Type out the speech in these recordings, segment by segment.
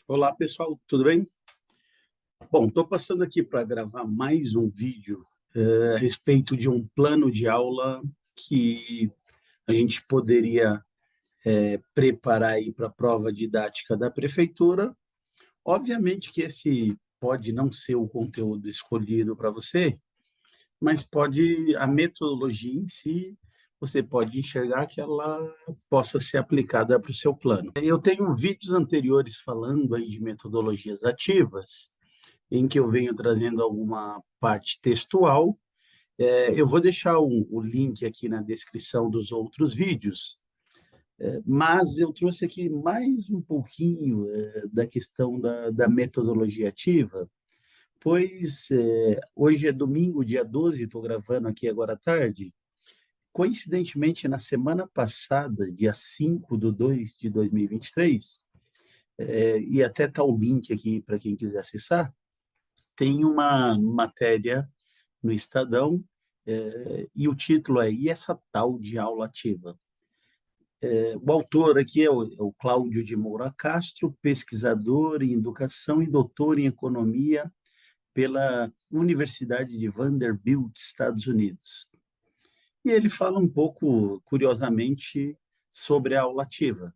Olá, pessoal, tudo bem? Bom, estou passando aqui para gravar mais um vídeo a respeito de um plano de aula que a gente poderia preparar aí para a prova didática da prefeitura. Obviamente que esse pode não ser o conteúdo escolhido para você, mas pode a metodologia em si, você pode enxergar que ela possa ser aplicada para o seu plano. Eu tenho vídeos anteriores falando aí de metodologias ativas em que eu venho trazendo alguma parte textual. Eu vou deixar o link aqui na descrição dos outros vídeos, mas eu trouxe aqui mais um pouquinho da questão da metodologia ativa, pois hoje é domingo, dia 12, estou gravando aqui agora à tarde. Coincidentemente, na semana passada, dia 5 de 2 de 2023, e até está o link aqui para quem quiser acessar, tem uma matéria no Estadão, e o título é E essa tal de aula ativa? O autor aqui é o Cláudio de Moura Castro, pesquisador em educação e doutor em economia pela Universidade de Vanderbilt, Estados Unidos. E ele fala um pouco, curiosamente, sobre a aula ativa.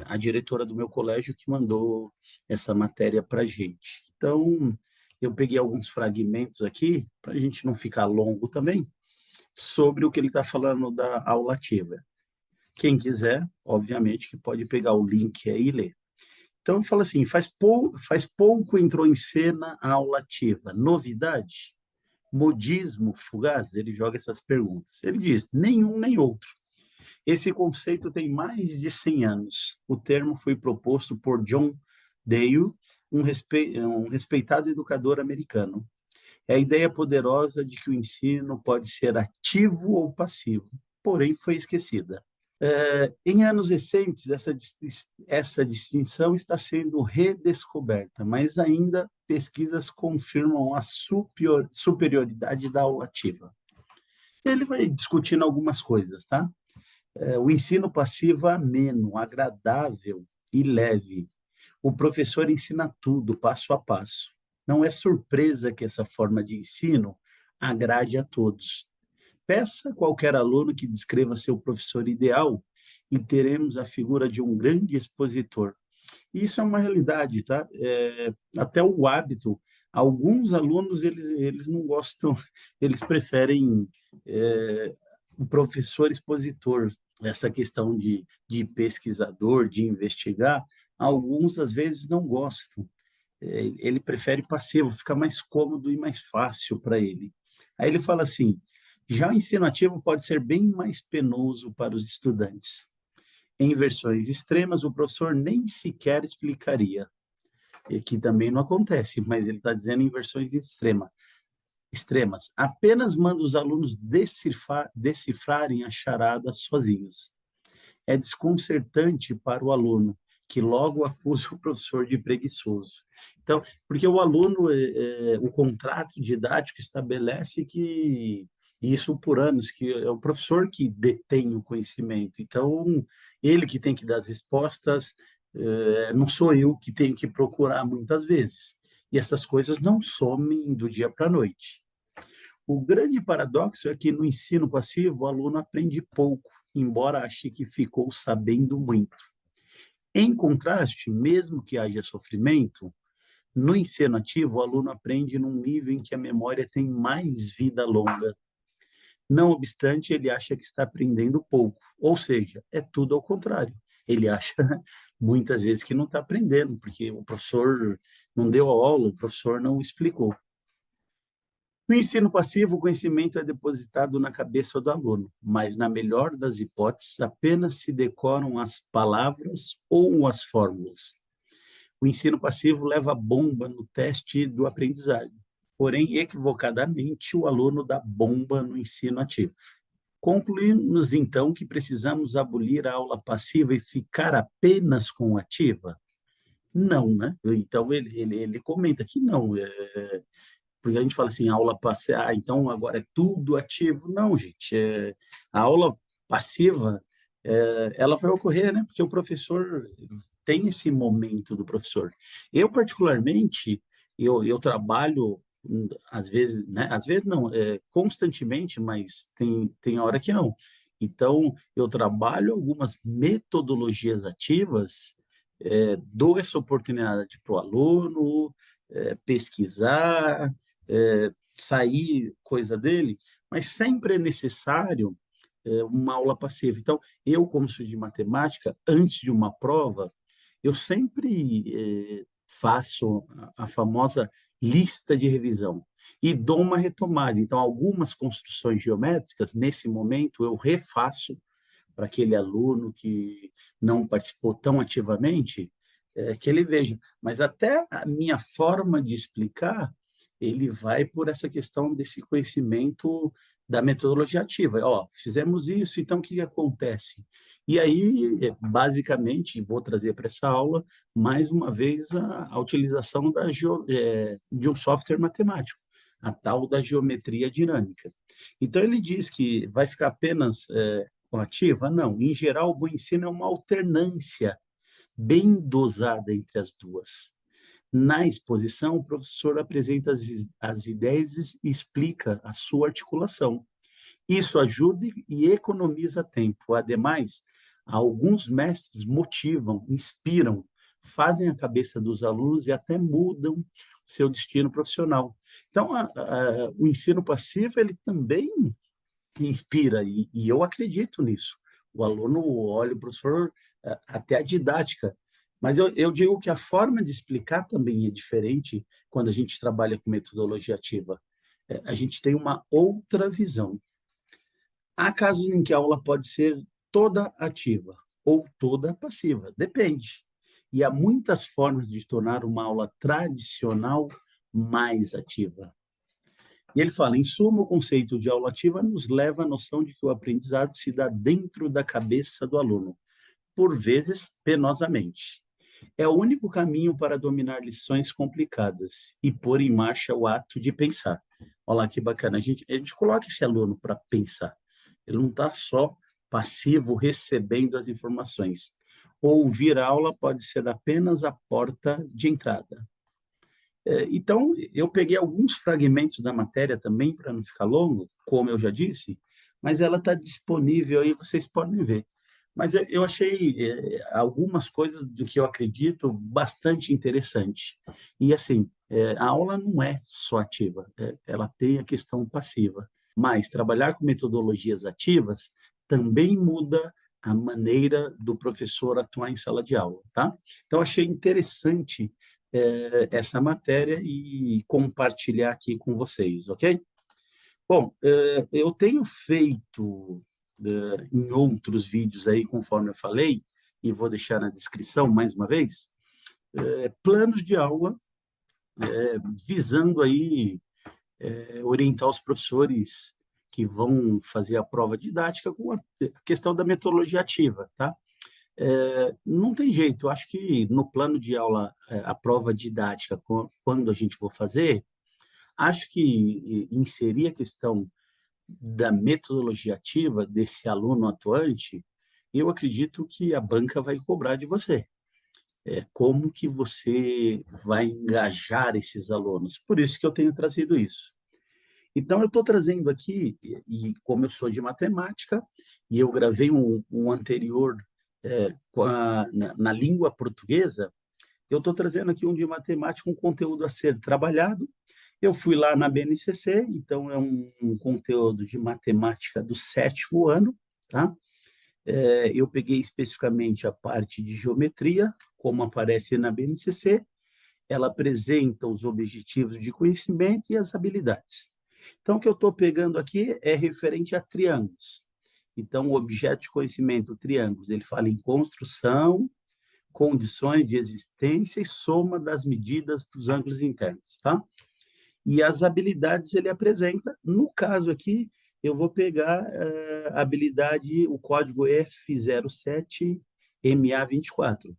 A diretora do meu colégio que mandou essa matéria para a gente. Então, eu peguei alguns fragmentos aqui, para a gente não ficar longo também, sobre o que ele está falando da aula ativa. Quem quiser, obviamente, que pode pegar o link aí e ler. Então, fala assim, faz pouco entrou em cena a aula ativa. Novidade? Modismo fugaz? Ele joga essas perguntas. Ele diz, nenhum nem outro. Esse conceito tem mais de 100 anos. O termo foi proposto por John Dewey, um respeitado educador americano. É a ideia poderosa de que o ensino pode ser ativo ou passivo, porém foi esquecida. Em anos recentes, essa distinção está sendo redescoberta, mas ainda pesquisas confirmam a superioridade da aula ativa. Ele vai discutindo algumas coisas, tá? O ensino passivo é ameno, agradável e leve. O professor ensina tudo, passo a passo. Não é surpresa que essa forma de ensino agrade a todos. Peça a qualquer aluno que descreva seu professor ideal e teremos a figura de um grande expositor. E isso é uma realidade, tá? Até o hábito. Alguns alunos, eles não gostam, eles preferem o professor expositor, essa questão de pesquisador, de investigar, alguns às vezes não gostam. Ele prefere passivo, fica mais cômodo e mais fácil para ele. Aí ele fala assim: já o ensino ativo pode ser bem mais penoso para os estudantes. Em versões extremas, o professor nem sequer explicaria. E aqui também não acontece, mas ele está dizendo em versões extremas. Apenas manda os alunos decifrarem a charada sozinhos. É desconcertante para o aluno, que logo acusa o professor de preguiçoso. Então, porque o aluno, o contrato didático estabelece que isso por anos, que é o professor que detém o conhecimento. Então, ele que tem que dar as respostas, não sou eu que tenho que procurar muitas vezes. E essas coisas não somem do dia para a noite. O grande paradoxo é que no ensino passivo o aluno aprende pouco, embora ache que ficou sabendo muito. Em contraste, mesmo que haja sofrimento, no ensino ativo o aluno aprende num nível em que a memória tem mais vida longa. Não obstante, ele acha que está aprendendo pouco, ou seja, é tudo ao contrário. Ele acha muitas vezes que não está aprendendo, porque o professor não deu a aula, o professor não explicou. No ensino passivo, o conhecimento é depositado na cabeça do aluno, mas, na melhor das hipóteses, apenas se decoram as palavras ou as fórmulas. O ensino passivo leva a bomba no teste do aprendizagem, porém, equivocadamente, o aluno dá bomba no ensino ativo. Concluímos, então, que precisamos abolir a aula passiva e ficar apenas com a ativa? Não, né? Então, ele comenta que não. Porque a gente fala assim, aula passiva, então agora é tudo ativo. Não, gente. A aula passiva ela vai ocorrer, né? Porque o professor tem esse momento do professor. Eu, particularmente, eu trabalho, às vezes, né? Às vezes não, constantemente, mas tem hora que não. Então, eu trabalho algumas metodologias ativas, dou essa oportunidade para o aluno, pesquisar, sair coisa dele, mas sempre é necessário uma aula passiva. Então, eu, como sou de matemática, antes de uma prova, eu sempre faço a famosa lista de revisão e dou uma retomada. Então, algumas construções geométricas, nesse momento, eu refaço para aquele aluno que não participou tão ativamente, que ele veja. Mas até a minha forma de explicar, ele vai por essa questão desse conhecimento da metodologia ativa. Ó, fizemos isso, então o que acontece? E aí, basicamente, vou trazer para essa aula, mais uma vez, a utilização de um software matemático, a tal da geometria dinâmica. Então, ele diz que vai ficar apenas ativa? Não. Em geral, o bom ensino é uma alternância bem dosada entre as duas. Na exposição, o professor apresenta as ideias e explica a sua articulação. Isso ajuda e economiza tempo. Ademais, alguns mestres motivam, inspiram, fazem a cabeça dos alunos e até mudam o seu destino profissional. Então, o ensino passivo ele também inspira, e eu acredito nisso. O aluno olha o professor, até a didática, mas eu digo que a forma de explicar também é diferente quando a gente trabalha com metodologia ativa. A gente tem uma outra visão. Há casos em que a aula pode ser toda ativa ou toda passiva, depende. E há muitas formas de tornar uma aula tradicional mais ativa. E ele fala, em suma, o conceito de aula ativa nos leva à noção de que o aprendizado se dá dentro da cabeça do aluno, por vezes penosamente. É o único caminho para dominar lições complicadas e pôr em marcha o ato de pensar. Olha lá que bacana, a gente coloca esse aluno para pensar. Ele não está só passivo recebendo as informações. Ouvir a aula pode ser apenas a porta de entrada. Então, eu peguei alguns fragmentos da matéria também, para não ficar longo, como eu já disse, mas ela está disponível aí, vocês podem ver. Mas eu achei algumas coisas do que eu acredito bastante interessante. E, assim, a aula não é só ativa, ela tem a questão passiva. Mas trabalhar com metodologias ativas também muda a maneira do professor atuar em sala de aula, tá? Então, achei interessante essa matéria e compartilhar aqui com vocês, ok? Bom, eu tenho feito em outros vídeos aí, conforme eu falei, e vou deixar na descrição mais uma vez, planos de aula visando aí orientar os professores que vão fazer a prova didática com a questão da metodologia ativa, tá? Não tem jeito, eu acho que no plano de aula, a prova didática, quando a gente for fazer, acho que inserir a questão da metodologia ativa desse aluno atuante, eu acredito que a banca vai cobrar de você. Como que você vai engajar esses alunos? Por isso que eu tenho trazido isso. Então, eu estou trazendo aqui, e como eu sou de matemática, e eu gravei um anterior na língua portuguesa, eu estou trazendo aqui um de matemática, um conteúdo a ser trabalhado. Eu fui lá na BNCC, então é um conteúdo de matemática do 7º ano, tá? Eu peguei especificamente a parte de geometria, como aparece na BNCC, ela apresenta os objetivos de conhecimento e as habilidades. Então, o que eu estou pegando aqui é referente a triângulos. Então, o objeto de conhecimento, triângulos, ele fala em construção, condições de existência e soma das medidas dos ângulos internos, tá? E as habilidades ele apresenta, no caso aqui, eu vou pegar a habilidade, o código F07MA24,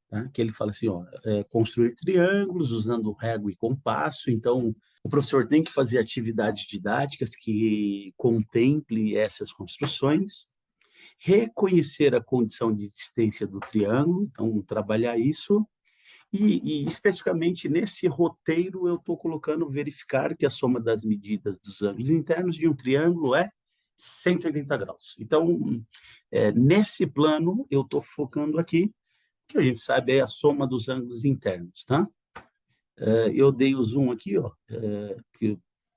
tá? Que ele fala assim, ó, construir triângulos usando régua e compasso. Então, o professor tem que fazer atividades didáticas que contemple essas construções, reconhecer a condição de existência do triângulo, então trabalhar isso, e especificamente nesse roteiro eu estou colocando verificar que a soma das medidas dos ângulos internos de um triângulo é 180 graus. Então, nesse plano eu estou focando aqui, que a gente sabe é a soma dos ângulos internos, tá? Eu dei o zoom aqui, ó,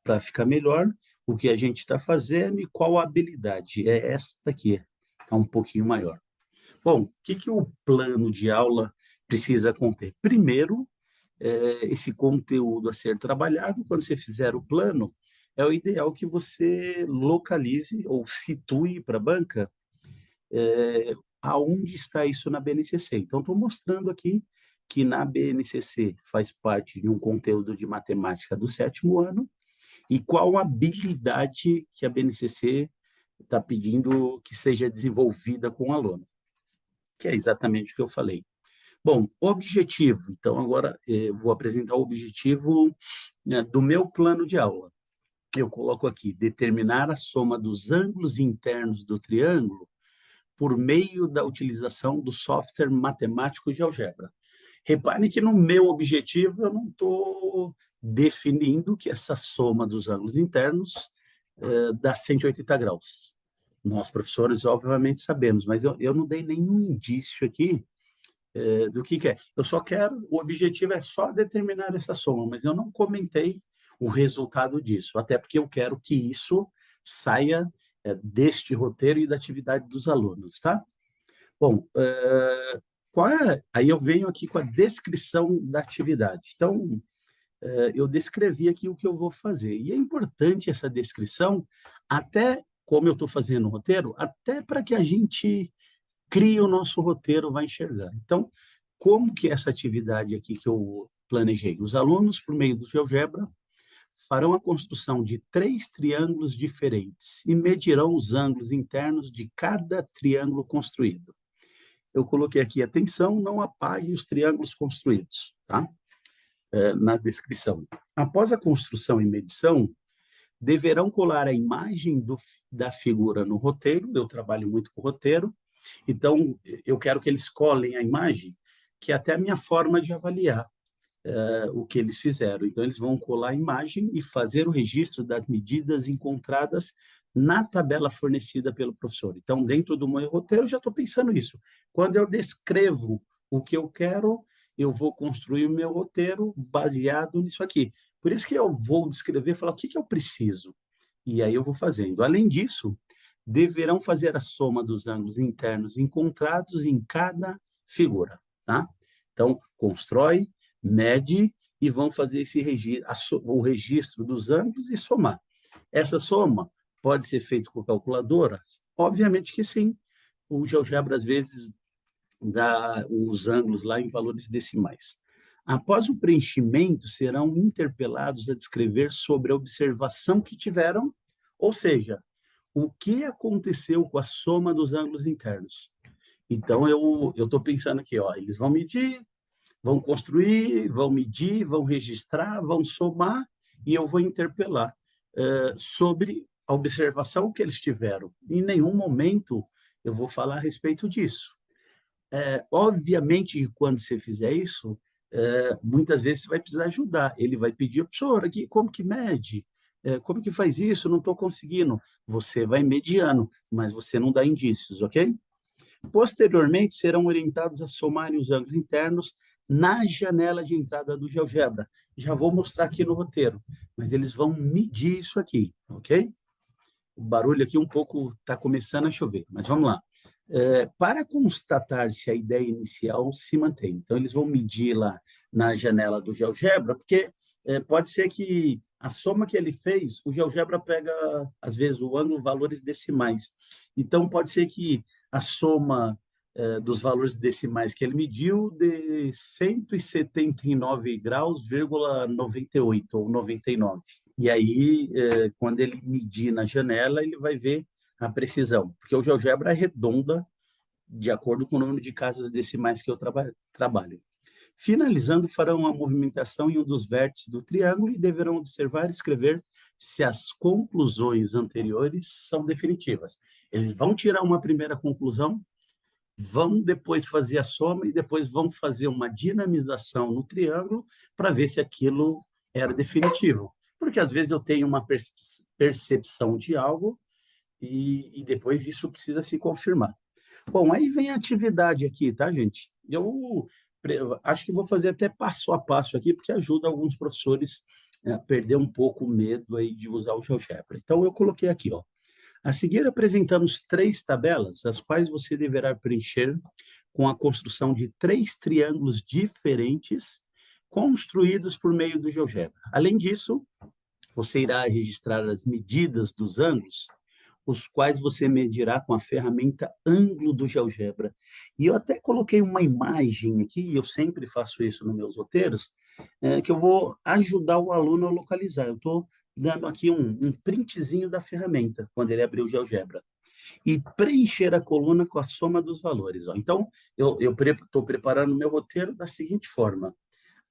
para ficar melhor, o que a gente está fazendo e qual a habilidade. É esta aqui, está um pouquinho maior. Bom, o que o plano de aula precisa conter? Primeiro, esse conteúdo a ser trabalhado, quando você fizer o plano, é o ideal que você localize ou situe para a banca aonde está isso na BNCC. Então, estou mostrando aqui que na BNCC faz parte de um conteúdo de matemática do 7º ano e qual a habilidade que a BNCC está pedindo que seja desenvolvida com o aluno, que é exatamente o que eu falei. Bom, objetivo. Então, agora vou apresentar o objetivo, né, do meu plano de aula. Eu coloco aqui, determinar a soma dos ângulos internos do triângulo por meio da utilização do software matemático GeoGebra. Repare que no meu objetivo eu não estou definindo que essa soma dos ângulos internos dá 180 graus. Nós, professores, obviamente sabemos, mas eu não dei nenhum indício aqui do que é. Eu só quero, o objetivo é só determinar essa soma, mas eu não comentei o resultado disso, até porque eu quero que isso saia deste roteiro e da atividade dos alunos, tá? Bom, aí eu venho aqui com a descrição da atividade. Então, eu descrevi aqui o que eu vou fazer. E é importante essa descrição, até como eu estou fazendo o roteiro, até para que a gente crie o nosso roteiro, vai enxergar. Então, como que é essa atividade aqui que eu planejei? Os alunos, por meio do GeoGebra, farão a construção de 3 triângulos diferentes e medirão os ângulos internos de cada triângulo construído. Eu coloquei aqui, atenção, não apague os triângulos construídos, tá? Na descrição. Após a construção e medição, deverão colar a imagem da figura no roteiro, eu trabalho muito com roteiro, então eu quero que eles colhem a imagem, que é até a minha forma de avaliar o que eles fizeram. Então, eles vão colar a imagem e fazer o registro das medidas encontradas na tabela fornecida pelo professor. Então, dentro do meu roteiro, eu já estou pensando nisso. Quando eu descrevo o que eu quero, eu vou construir o meu roteiro baseado nisso aqui. Por isso que eu vou descrever, falar o que eu preciso. E aí eu vou fazendo. Além disso, deverão fazer a soma dos ângulos internos encontrados em cada figura, tá? Então, constrói, mede e vão fazer o registro dos ângulos e somar. Essa soma pode ser feita com calculadora? Obviamente que sim. O GeoGebra, às vezes, dá os ângulos lá em valores decimais. Após o preenchimento, serão interpelados a descrever sobre a observação que tiveram, ou seja, o que aconteceu com a soma dos ângulos internos. Então, eu estou pensando aqui, ó, eles vão medir, vão construir, vão medir, vão registrar, vão somar, e eu vou interpelar sobre a observação que eles tiveram. Em nenhum momento eu vou falar a respeito disso. Obviamente, quando você fizer isso, muitas vezes você vai precisar ajudar. Ele vai pedir, professor, aqui, como que mede? Como que faz isso? Não estou conseguindo. Você vai mediando, mas você não dá indícios, ok? Posteriormente, serão orientados a somarem os ângulos internos na janela de entrada do GeoGebra. Já vou mostrar aqui no roteiro, mas eles vão medir isso aqui, ok? O barulho aqui um pouco está começando a chover, mas vamos lá. Para constatar se a ideia inicial se mantém. Então, eles vão medir lá na janela do GeoGebra, porque pode ser que a soma que ele fez, o GeoGebra pega, às vezes, o ângulo, valores decimais. Então, pode ser que a soma dos valores decimais que ele mediu de 179 graus, 98 ou 99. E aí, quando ele medir na janela, ele vai ver a precisão, porque o GeoGebra é redonda de acordo com o número de casas decimais que eu trabalho. Finalizando, farão a movimentação em um dos vértices do triângulo e deverão observar e escrever se as conclusões anteriores são definitivas. Eles vão tirar uma primeira conclusão, vão depois fazer a soma e depois vão fazer uma dinamização no triângulo para ver se aquilo era definitivo. Porque às vezes eu tenho uma percepção de algo e depois isso precisa se confirmar. Bom, aí vem a atividade aqui, tá, gente? Eu acho que vou fazer até passo a passo aqui, porque ajuda alguns professores a perder um pouco o medo aí de usar o GeoGebra. Então, eu coloquei aqui, ó. A seguir, apresentamos 3 tabelas, as quais você deverá preencher com a construção de 3 triângulos diferentes, construídos por meio do GeoGebra. Além disso, você irá registrar as medidas dos ângulos, os quais você medirá com a ferramenta ângulo do GeoGebra. E eu até coloquei uma imagem aqui, eu sempre faço isso nos meus roteiros, que eu vou ajudar o aluno a localizar. Eu estou dando aqui um printzinho da ferramenta, quando ele abrir o GeoGebra. E preencher a coluna com a soma dos valores. Ó. Então, eu estou preparando o meu roteiro da seguinte forma.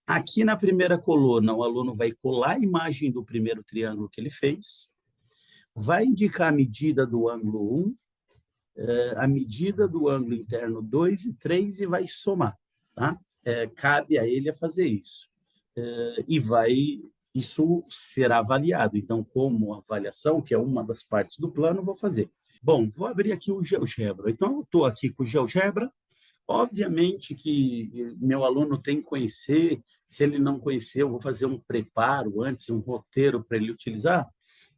Aqui na primeira coluna, o aluno vai colar a imagem do primeiro triângulo que ele fez, vai indicar a medida do ângulo 1, a medida do ângulo interno 2 e 3 e vai somar. Tá? Cabe a ele a fazer isso. Isso será avaliado. Então, como avaliação, que é uma das partes do plano, vou fazer. Bom, vou abrir aqui o GeoGebra. Então, eu estou aqui com o GeoGebra. Obviamente que meu aluno tem que conhecer, se ele não conhecer, eu vou fazer um preparo antes, um roteiro para ele utilizar,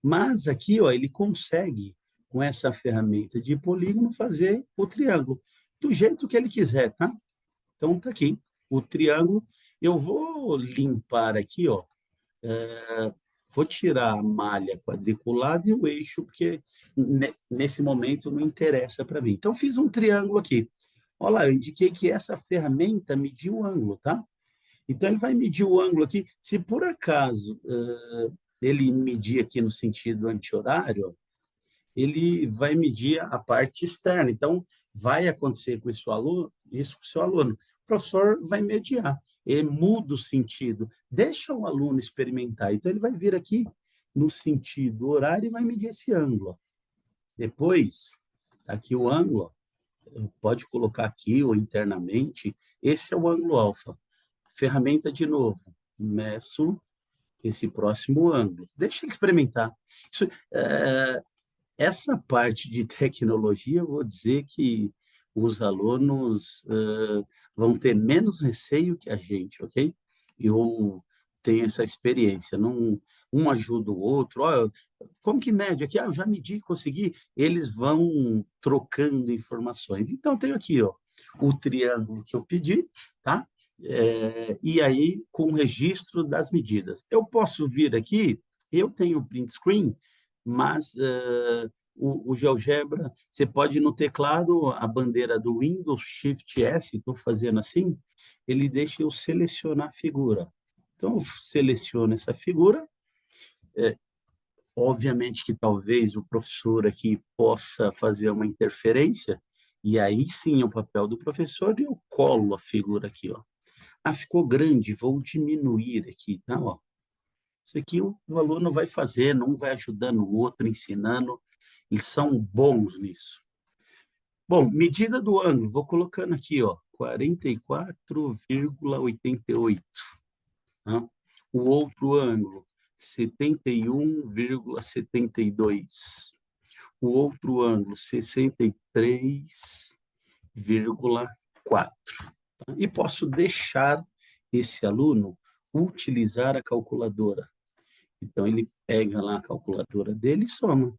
mas aqui ó, ele consegue, com essa ferramenta de polígono, fazer o triângulo, do jeito que ele quiser, tá? Então, tá aqui, o triângulo. Eu vou limpar aqui, ó, vou tirar a malha quadriculada e o eixo, porque nesse momento não interessa para mim. Então, fiz um triângulo aqui. Olha lá, eu indiquei que essa ferramenta mediu o ângulo, tá? Então, ele vai medir o ângulo aqui. Se por acaso ele medir aqui no sentido anti-horário, ele vai medir a parte externa. Então, vai acontecer com isso com o seu aluno. O professor vai mediar. Ele muda o sentido. Deixa o aluno experimentar. Então, ele vai vir aqui no sentido horário e vai medir esse ângulo. Depois, aqui o ângulo, pode colocar aqui ou internamente, esse é o ângulo alfa. Ferramenta de novo, meço esse próximo ângulo. Deixa ele experimentar. Essa parte de tecnologia, eu vou dizer que os alunos vão ter menos receio que a gente, ok? Eu tenho essa experiência, não, um ajuda o outro. Olha, como que mede aqui? Eu já medi, consegui. Eles vão trocando informações. Então, tenho aqui ó, o triângulo que eu pedi, tá? E aí, com o registro das medidas. Eu posso vir aqui, eu tenho print screen, mas o GeoGebra, você pode no teclado, a bandeira do Windows Shift S, estou fazendo assim, ele deixa eu selecionar a figura. Então, eu seleciono essa figura. Obviamente que talvez o professor aqui possa fazer uma interferência, e aí sim é o papel do professor, e eu colo a figura aqui. Ó. Ficou grande, vou diminuir aqui. Tá? Ó. Isso aqui o aluno vai fazendo, um vai ajudando o outro, ensinando, e são bons nisso. Bom, medida do ângulo, vou colocando aqui, ó, 44,88. Tá? O outro ângulo, 71,72. O outro ângulo, 63,4. Tá? E posso deixar esse aluno utilizar a calculadora. Então, ele pega lá a calculadora dele e soma.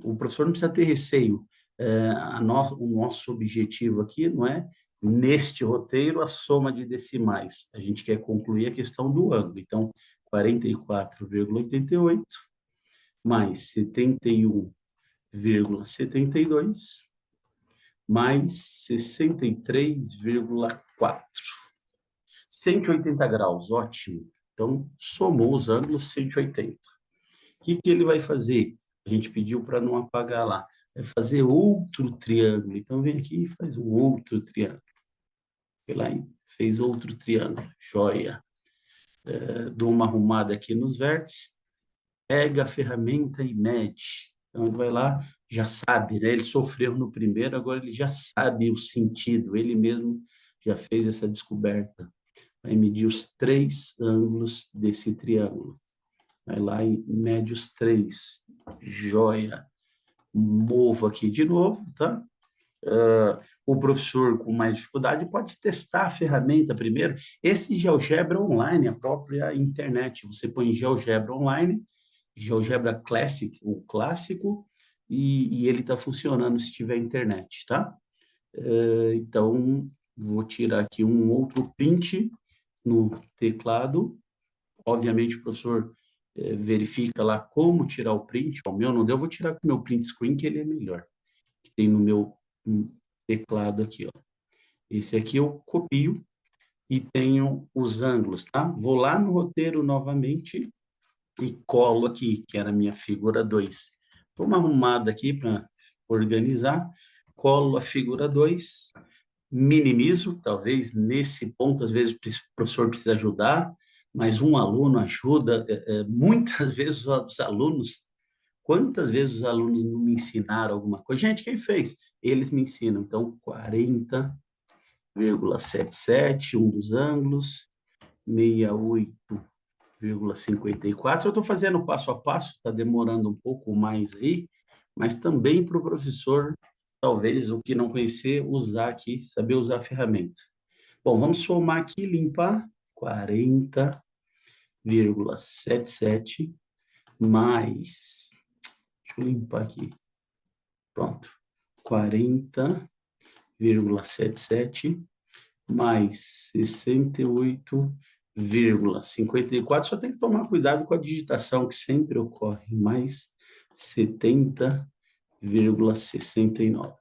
O professor não precisa ter receio. O nosso objetivo aqui não é, neste roteiro, a soma de decimais. A gente quer concluir a questão do ângulo. Então, 44,88 mais 71,72 mais 63,4. 180 graus, ótimo. Então, somou os ângulos 180. O que ele vai fazer? A gente pediu para não apagar lá. Vai fazer outro triângulo. Então, vem aqui e faz um outro triângulo. Foi lá e fez outro triângulo. Joia. Dou uma arrumada aqui nos vértices. Pega a ferramenta e mede. Então, ele vai lá, já sabe, né? Ele sofreu no primeiro, agora ele já sabe o sentido, ele mesmo já fez essa descoberta. Vai medir os três ângulos desse triângulo. Vai lá e mede os três. Joia. Movo aqui de novo, tá? O professor com mais dificuldade pode testar a ferramenta primeiro. Esse GeoGebra online, a própria internet, você põe GeoGebra online, GeoGebra Classic, o clássico, e ele está funcionando se tiver internet, tá? Então, vou tirar aqui um outro print no teclado. Obviamente, o professor verifica lá como tirar o print. O meu não deu, eu vou tirar com o meu print screen, que ele é melhor. Que tem no meu teclado aqui, ó. Esse aqui eu copio e tenho os ângulos, tá? Vou lá no roteiro novamente e colo aqui, que era a minha figura 2. Dou uma arrumada aqui para organizar, colo a figura 2, minimizo, talvez nesse ponto, às vezes o professor precisa ajudar, mas um aluno ajuda, muitas vezes os alunos, quantas vezes os alunos não me ensinaram alguma coisa? Gente, quem fez? Eles me ensinam, então 40,77, um dos ângulos, 68,54. Eu estou fazendo passo a passo, está demorando um pouco mais aí, mas também para o professor, talvez, o que não conhecer, usar aqui, saber usar a ferramenta. Bom, vamos somar aqui, limpar, 40,77 mais, deixa eu limpar aqui, pronto, 40,77 mais 68,54. Só tem que tomar cuidado com a digitação, que sempre ocorre, mais 70,69.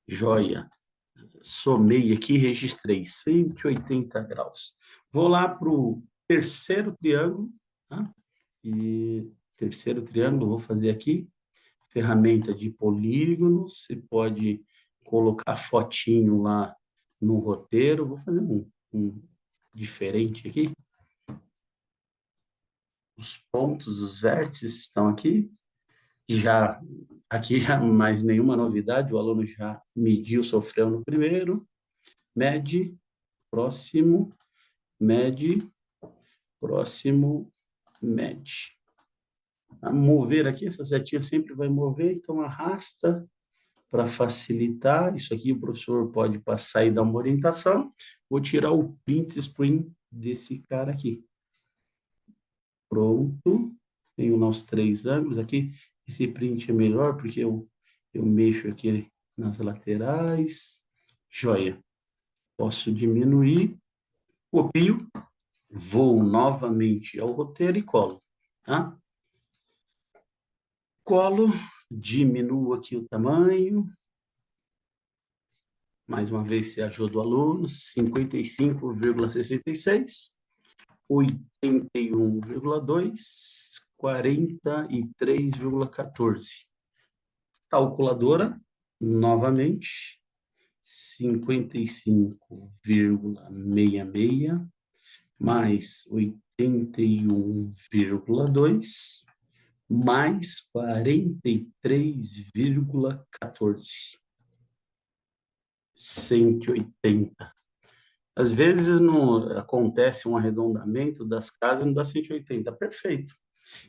Joia. Somei aqui, registrei 180 graus. Vou lá para o terceiro triângulo, tá? E terceiro triângulo, vou fazer aqui, ferramenta de polígonos, você pode colocar fotinho lá no roteiro, vou fazer um diferente aqui. Os pontos, os vértices estão aqui, aqui já mais nenhuma novidade, o aluno já mediu, sofreu no primeiro, mede, próximo, mede, próximo, mede. A mover aqui, essa setinha sempre vai mover, então arrasta para facilitar. Isso aqui o professor pode passar e dar uma orientação. Vou tirar o print screen desse cara aqui. Pronto. Tenho os três ângulos aqui. Esse print é melhor porque eu mexo aqui nas laterais. Joia. Posso diminuir. Copio. Vou novamente ao roteiro e colo. Tá? Colo. Diminuo aqui o tamanho. Mais uma vez, se ajuda o aluno. 55,66. 81,2, 43,14. Calculadora, novamente, 55,66 mais 81,2 mais 43,14. 180. Às vezes não acontece um arredondamento das casas, não dá 180, perfeito.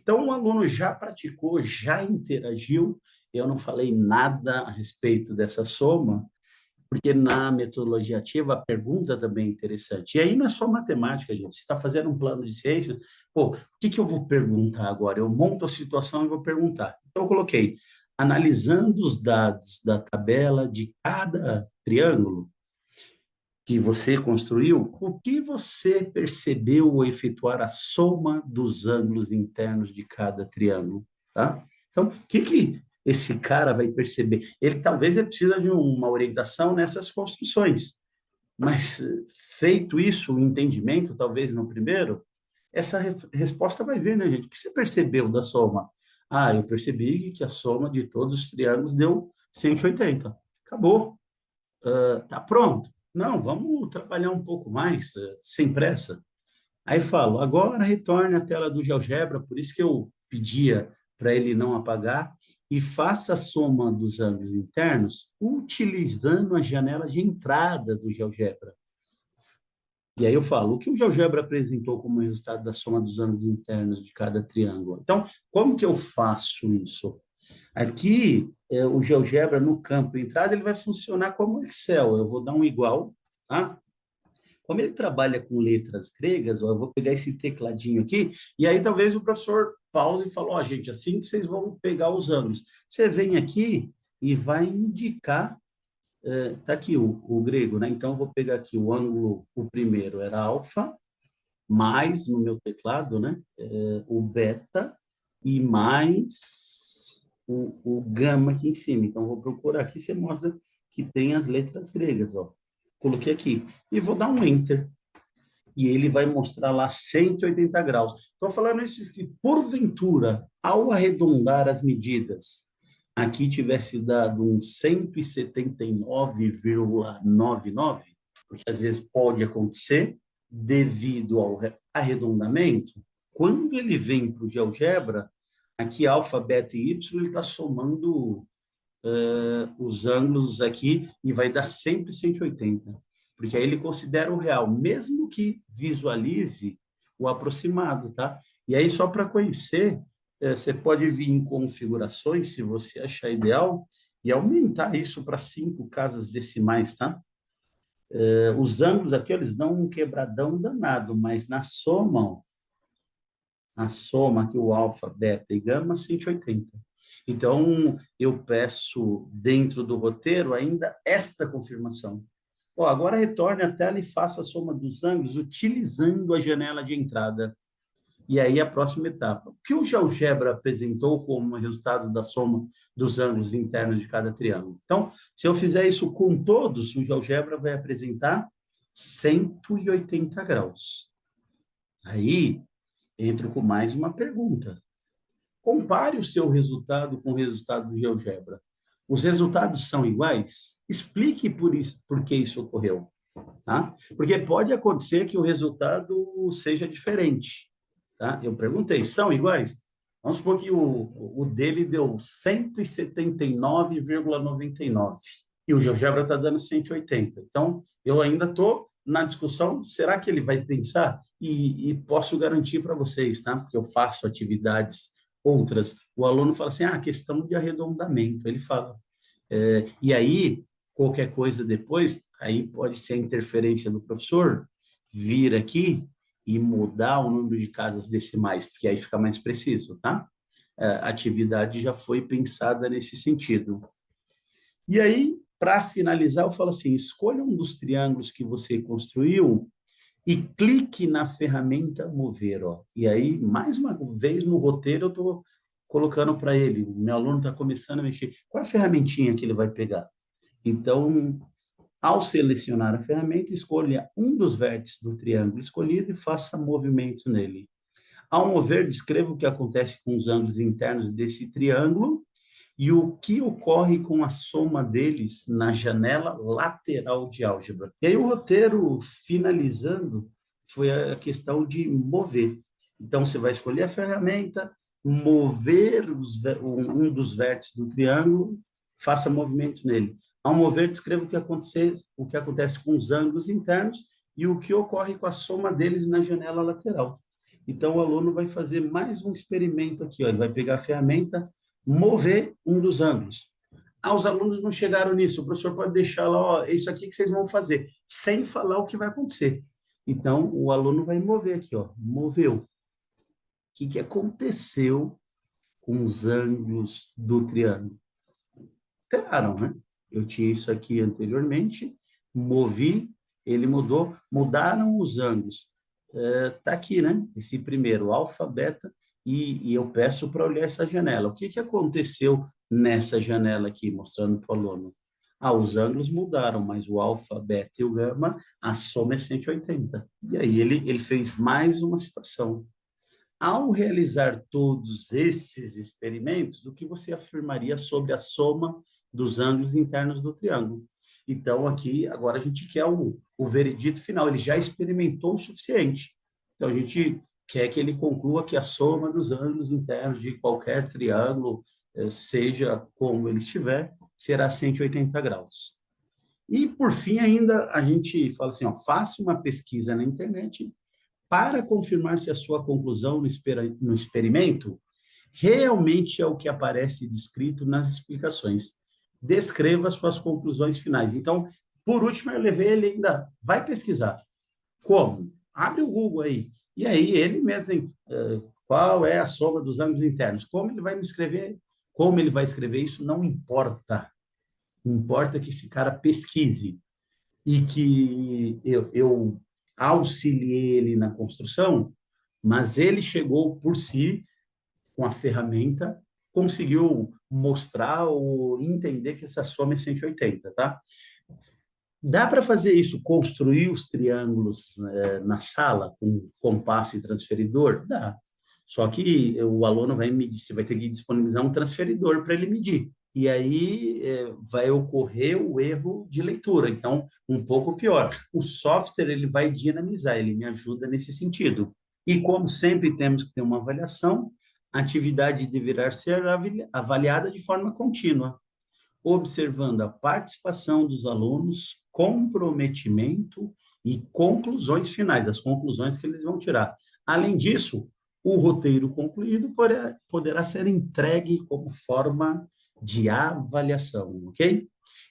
Então, o aluno já praticou, já interagiu, eu não falei nada a respeito dessa soma, porque na metodologia ativa a pergunta também é interessante. E aí não é só matemática, gente. Você está fazendo um plano de ciências, pô, o que eu vou perguntar agora? Eu monto a situação e vou perguntar. Então, eu coloquei, analisando os dados da tabela de cada triângulo, que você construiu, o que você percebeu ao efetuar a soma dos ângulos internos de cada triângulo, tá? Então, o que esse cara vai perceber? Ele talvez ele precisa de uma orientação nessas construções, mas feito isso, o entendimento, talvez no primeiro, essa resposta vai vir, né, gente? O que você percebeu da soma? Ah, eu percebi que a soma de todos os triângulos deu 180. Acabou. Tá pronto? Não, vamos trabalhar um pouco mais, sem pressa. Aí falo, agora retorne à tela do GeoGebra, por isso que eu pedia para ele não apagar, e faça a soma dos ângulos internos utilizando a janela de entrada do GeoGebra. E aí eu falo, o que o GeoGebra apresentou como resultado da soma dos ângulos internos de cada triângulo? Então, como que eu faço isso? Aqui, o GeoGebra no campo entrada, ele vai funcionar como Excel. Eu vou dar um igual, tá? Como ele trabalha com letras gregas, ó, eu vou pegar esse tecladinho aqui, e aí talvez o professor pause e fale, ó, gente, assim que vocês vão pegar os ângulos. Você vem aqui e vai indicar, tá aqui o grego, né? Então, eu vou pegar aqui o ângulo, o primeiro era alfa, mais, no meu teclado, né? O beta, e mais o gama aqui em cima. Então, eu vou procurar aqui, você mostra que tem as letras gregas, ó. Coloquei aqui. E vou dar um Enter. E ele vai mostrar lá 180 graus. Estou falando isso que, porventura, ao arredondar as medidas, aqui tivesse dado um 179,99, porque às vezes pode acontecer, devido ao arredondamento, quando ele vem para o GeoGebra, aqui alfa, beta e y, ele está somando os ângulos aqui e vai dar sempre 180, porque aí ele considera o real, mesmo que visualize o aproximado, tá? E aí, só para conhecer, você pode vir em configurações, se você achar ideal, e aumentar isso para 5 casas decimais, tá? Os ângulos aqui, eles dão um quebradão danado, mas na soma, ó, a soma aqui, o alfa, beta e gama, 180. Então, eu peço, dentro do roteiro, ainda esta confirmação. Ó, agora retorne à tela e faça a soma dos ângulos utilizando a janela de entrada. E aí, a próxima etapa. O que o GeoGebra apresentou como resultado da soma dos ângulos internos de cada triângulo? Então, se eu fizer isso com todos, o GeoGebra vai apresentar 180 graus. Aí, entro com mais uma pergunta. Compare o seu resultado com o resultado do GeoGebra. Os resultados são iguais? Explique por que isso ocorreu. Tá? Porque pode acontecer que o resultado seja diferente. Tá? Eu perguntei, são iguais? Vamos supor que o dele deu 179,99 e o GeoGebra está dando 180. Então, eu ainda estou na discussão, será que ele vai pensar? E posso garantir para vocês, tá? Porque eu faço atividades outras. O aluno fala assim, questão de arredondamento. Ele fala. E aí, qualquer coisa depois, aí pode ser a interferência do professor vir aqui e mudar o número de casas decimais, porque aí fica mais preciso, tá? A atividade já foi pensada nesse sentido. E aí, para finalizar, eu falo assim, escolha um dos triângulos que você construiu e clique na ferramenta mover, ó. E aí, mais uma vez no roteiro, eu estou colocando para ele, o meu aluno está começando a mexer, qual é a ferramentinha que ele vai pegar? Então, ao selecionar a ferramenta, escolha um dos vértices do triângulo escolhido e faça movimento nele. Ao mover, descreva o que acontece com os ângulos internos desse triângulo e o que ocorre com a soma deles na janela lateral de álgebra. E aí o roteiro, finalizando, foi a questão de mover. Então, você vai escolher a ferramenta, mover um dos vértices do triângulo, faça movimento nele. Ao mover, descreva o que acontece com os ângulos internos e o que ocorre com a soma deles na janela lateral. Então, o aluno vai fazer mais um experimento aqui. Ó. Ele vai pegar a ferramenta, mover um dos ângulos. Os alunos não chegaram nisso, o professor pode deixar lá, ó, isso aqui que vocês vão fazer, sem falar o que vai acontecer. Então, o aluno vai mover aqui, ó, moveu. O que aconteceu com os ângulos do triângulo? Alteraram, né? Eu tinha isso aqui anteriormente, movi, ele mudou, mudaram os ângulos. Tá aqui, né? Esse primeiro, alfa, beta, e eu peço para olhar essa janela. O que aconteceu nessa janela aqui, mostrando para o aluno? Os ângulos mudaram, mas o alfa, beta e o gama, a soma é 180. E aí ele fez mais uma situação. Ao realizar todos esses experimentos, o que você afirmaria sobre a soma dos ângulos internos do triângulo? Então, aqui, agora a gente quer o veredito final. Ele já experimentou o suficiente. Então, a gente quer que ele conclua que a soma dos ângulos internos de qualquer triângulo, seja como ele estiver, será 180 graus. E, por fim, ainda a gente fala assim, ó, faça uma pesquisa na internet para confirmar se a sua conclusão no experimento realmente é o que aparece descrito nas explicações. Descreva suas conclusões finais. Então, por último, eu levei ele ainda, vai pesquisar. Como? Abre o Google aí. E aí ele mesmo tem qual é a soma dos ângulos internos. Como ele vai me escrever? Como ele vai escrever isso não importa. Importa que esse cara pesquise e que eu auxiliei ele na construção, mas ele chegou por si com a ferramenta, conseguiu mostrar ou entender que essa soma é 180, tá? Dá para fazer isso, construir os triângulos na sala com compasso e transferidor? Dá. Só que o aluno vai medir, você vai ter que disponibilizar um transferidor para ele medir. E aí vai ocorrer o erro de leitura. Então, um pouco pior. O software ele vai dinamizar, ele me ajuda nesse sentido. E como sempre temos que ter uma avaliação, a atividade deverá ser avaliada de forma contínua, observando a participação dos alunos, comprometimento e conclusões finais, as conclusões que eles vão tirar. Além disso, o roteiro concluído poderá ser entregue como forma de avaliação, ok?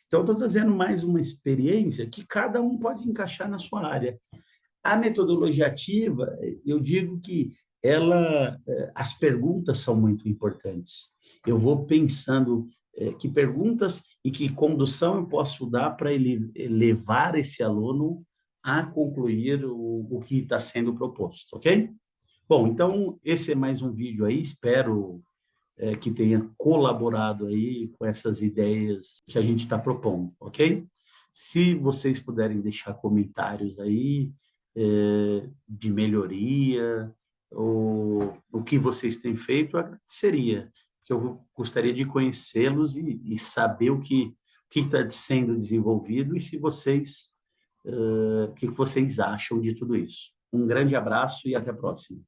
Então, estou trazendo mais uma experiência que cada um pode encaixar na sua área. A metodologia ativa, eu digo que as perguntas são muito importantes. Eu vou pensando que perguntas e que condução eu posso dar para ele levar esse aluno a concluir o que está sendo proposto, ok? Bom, então esse é mais um vídeo aí, espero que tenha colaborado aí com essas ideias que a gente está propondo, ok? Se vocês puderem deixar comentários aí de melhoria, ou o que vocês têm feito, eu agradeceria, porque eu gostaria de conhecê-los e saber o que está sendo desenvolvido e se vocês, o que vocês acham de tudo isso. Um grande abraço e até a próxima.